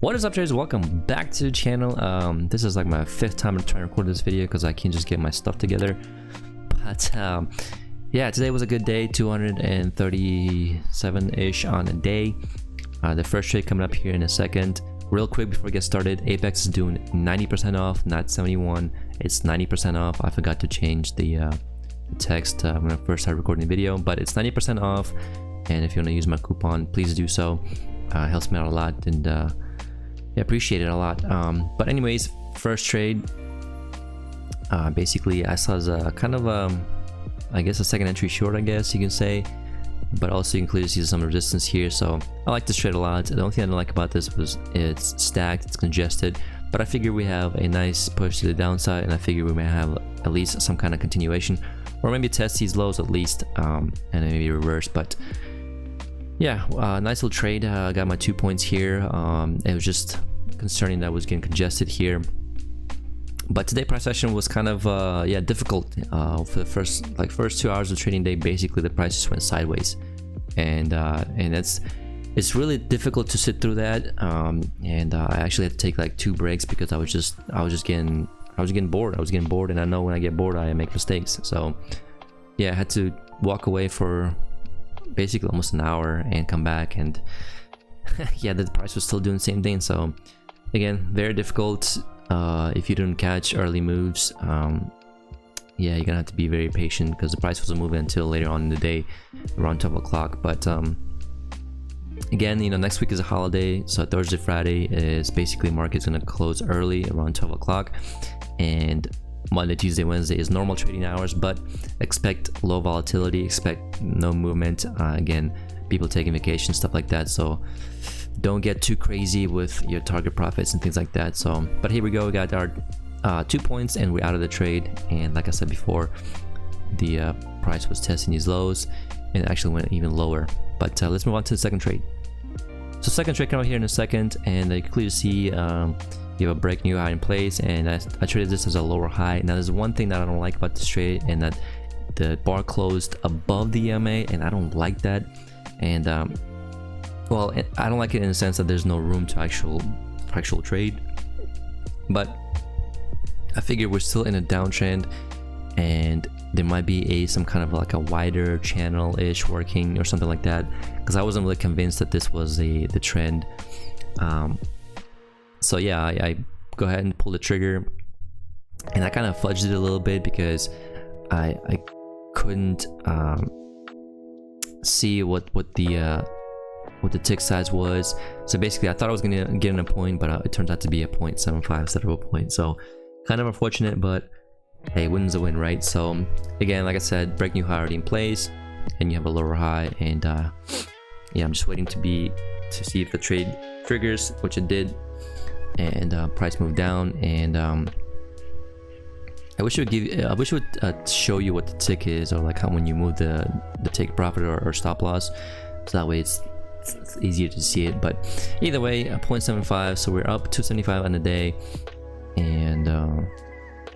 What is up, traders? Welcome back to the channel. This is like my 5th time I'm trying to record this video because I can't just get my stuff together. But yeah, today was a good day, 237-ish on a day. The first trade coming up here in a second. Real quick before we get started, Apex is doing 90% off, not 71. It's 90% off. I forgot to change the text when I first started recording the video, but it's 90% off. And if you want to use my coupon, please do so. It helps me out a lot, and yeah, appreciate it a lot. But anyways, first trade, basically I saw as a kind of I guess a second entry short, I guess you can say, but also you can clearly see some resistance here. So I like this trade a lot. The only thing I don't like about this was it's stacked, it's congested, but I figure we have a nice push to the downside, and I figure we may have at least some kind of continuation, or maybe test these lows at least, and then maybe reverse. But yeah, nice little trade. I got my 2 points here. It was just concerning that I was getting congested here, but today price action was kind of yeah, difficult. For the first 2 hours of trading day, basically the price just went sideways, and it's really difficult to sit through that. And I actually had to take like 2 breaks because I was getting bored. And I know when I get bored I make mistakes. So yeah, I had to walk away for basically almost an hour and come back, and yeah, the price was still doing the same thing. So again, very difficult. If you didn't catch early moves, yeah, you're gonna have to be very patient because the price wasn't moving until later on in the day, around 12 o'clock. But again, you know, next week is a holiday, so Thursday, Friday is basically market's gonna close early around 12 o'clock, and Monday, Tuesday, Wednesday is normal trading hours, but expect low volatility, expect no movement. Again, people taking vacation, stuff like that, so don't get too crazy with your target profits and things like that. So but here we go, we got our 2 points and we're out of the trade. And like I said before, the price was testing these lows and it actually went even lower. But let's move on to the second trade. So second trade coming here in a second, and you can clearly see you have a break new high in place, and I traded this as a lower high. Now there's one thing that I don't like about this trade, and that the bar closed above the EMA, and I don't like that. And well, I don't like it in the sense that there's no room to actual trade, but I figure we're still in a downtrend, and there might be some kind of like a wider channel-ish working or something like that, because I wasn't really convinced that this was the trend. So yeah, I go ahead and pull the trigger, and I kind of fudged it a little bit because I couldn't see what the tick size was. So basically I thought I was gonna get in a point, but it turned out to be a 0.75 instead of a point. So kind of unfortunate, but hey, win's a win, right? So again, like I said, break new high already in place, and you have a lower high, and yeah, I'm just waiting to see if the trade triggers, which it did, and price moved down. And I wish it would show you what the tick is, or like how when you move the take profit or stop loss, so that way it's easier to see it. But either way, 0.75, so we're up 275 on the day, and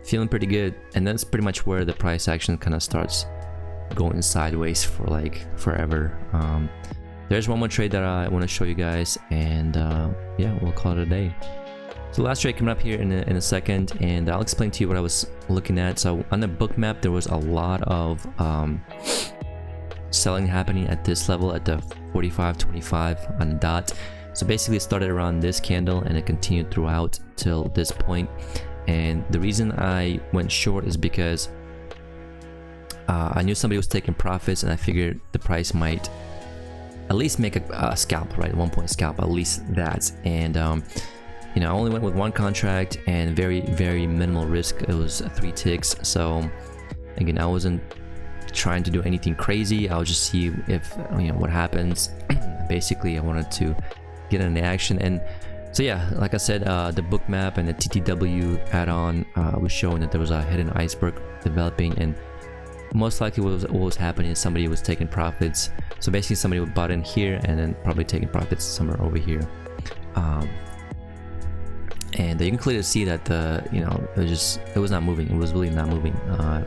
feeling pretty good. And that's pretty much where the price action kind of starts going sideways for like forever. There's one more trade that I want to show you guys, and yeah, we'll call it a day. So last trade coming up here in a second, and I'll explain to you what I was looking at. So on the book map, there was a lot of selling happening at this level, at the 45.25 on the dot. So basically it started around this candle and it continued throughout till this point. And the reason I went short is because I knew somebody was taking profits, and I figured the price might at least make a scalp, right? 1 point scalp, at least that. And you know, I only went with 1 contract and very minimal risk. It was 3 ticks. So again, I wasn't trying to do anything crazy. I'll just see if, you know, what happens. Basically I wanted to get in the action. And so yeah, like I said, the book map and the TTW add-on was showing that there was a hidden iceberg developing, and most likely what was happening is somebody was taking profits. So basically somebody would bought in here and then probably taking profits somewhere over here. And you can clearly see that you know, it was not moving. It was really not moving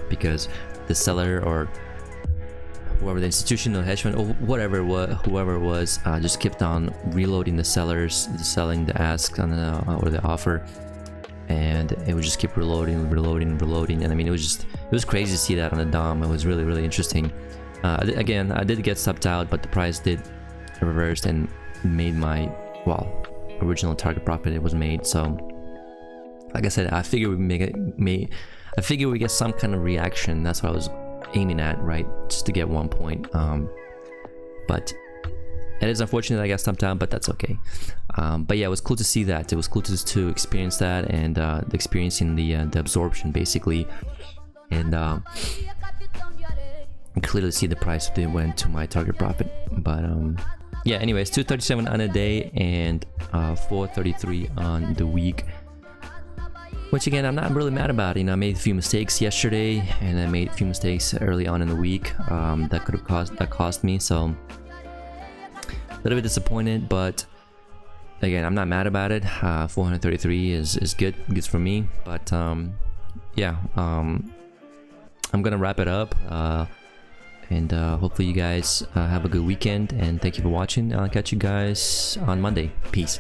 because the seller, or whoever the institution or hedge fund or whatever whoever it was just kept on reloading the sellers, selling the ask on the or the offer, and it would just keep reloading, and I mean it was crazy to see that on the DOM. It was really interesting. Again, I did get stopped out, but the price did reverse and made my original target profit. It was made. So like I said, I figured we get some kind of reaction. That's what I was aiming at, right? Just to get 1 point. But it is unfortunate that I got stumped out, but that's okay. But yeah, it was cool to see that. It was cool to experience that, and experiencing the absorption basically, and clearly see the price that went to my target profit. But yeah, anyways, 237 on a day and 433 on the week, which again I'm not really mad about. You know, I made a few mistakes yesterday, and I made a few mistakes early on in the week that cost me, so a little bit disappointed. But again, I'm not mad about it. 433 is good for me. But yeah, I'm gonna wrap it up, and hopefully you guys have a good weekend, and thank you for watching. I'll catch you guys on Monday. Peace.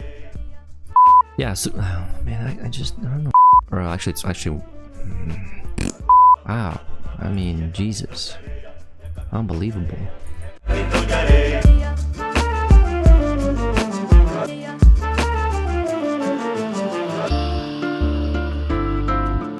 Yeah, so man, I don't know. Or actually, it's actually wow. I mean, Jesus, unbelievable.